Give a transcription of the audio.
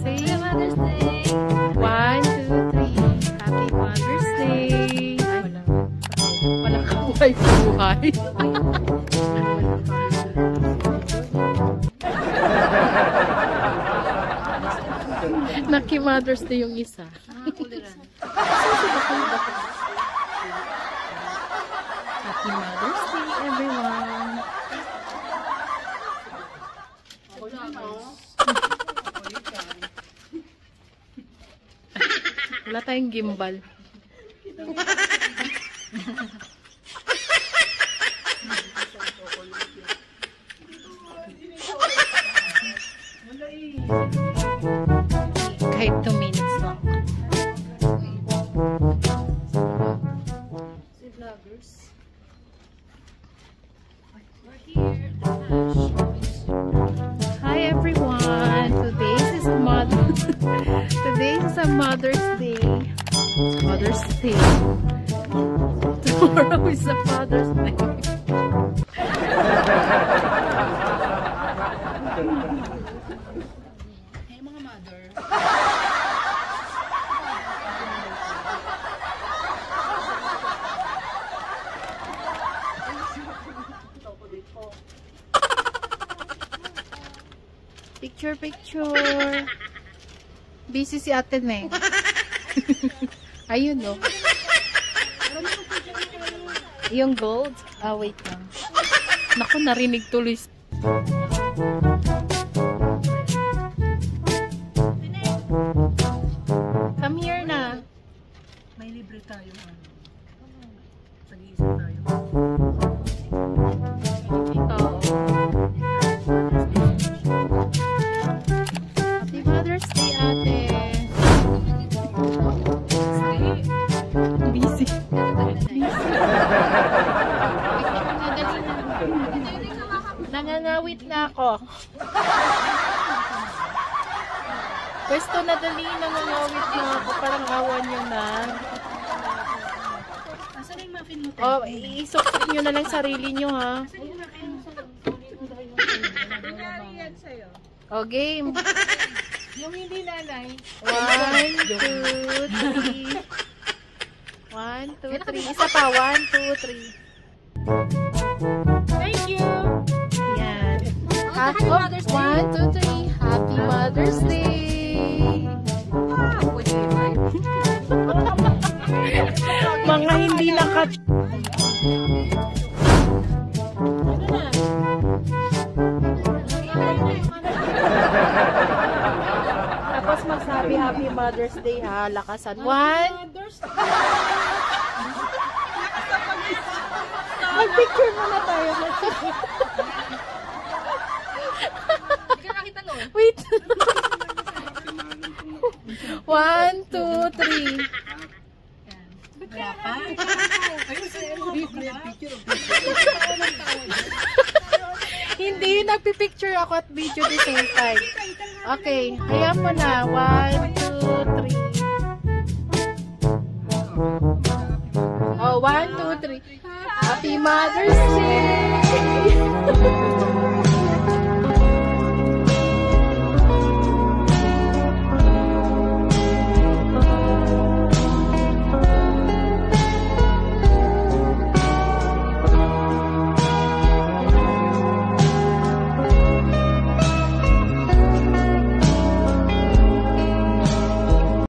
Say Mother's Day. 1, 2, 3. Happy Mother's Day. Walang kabuhay-buhay. Naki Mother's Day yung isa. Happy Mother's Day, everyone. Wala tayong gimbal. Kahit 2 minutes lang. Si vloggers. We're here. Hi everyone. Today is a Mother's Day. Mother's Day. Tomorrow is a Father's Day. Hey mga mother. Picture. Busy si ate Neng. Ayun no. Yung gold? Ah, wait lang. Naku, narinig tuloy. Come here na. May libre tayo. Pag-iisip tayo. Happy Mother's Day, ate. Busy. Nangangawit na ako. Pwesto na dali, nangangawit na ako. Parang awan nyo na. Asan yung muffin mo? Oh, isukot nyo na lang sarili nyo, ha? Asan yung muffin mo? Yan sa'yo. O, game. Yung hindi nanay. 1, 2, 3. 1, 2, 3. Isa pa. 1, 2, 3. Thank you! Yan. Happy Mother's Day. 1, 2, 3. Happy Mother's Day. Mga hindi nakat... Tapos magsabi Happy Mother's Day, ha? Lakasan. 1. Mag-picture muna tayo. Hindi ka nakita no? Wait. 1, 2, 3. Wala pa? Ayun sa'yo mo. Hindi, nagpipicture ako at video the same time. Okay, hayaan mo na. 1, 2, 3. Oh, 1, 2, 3. Happy Mother's Day!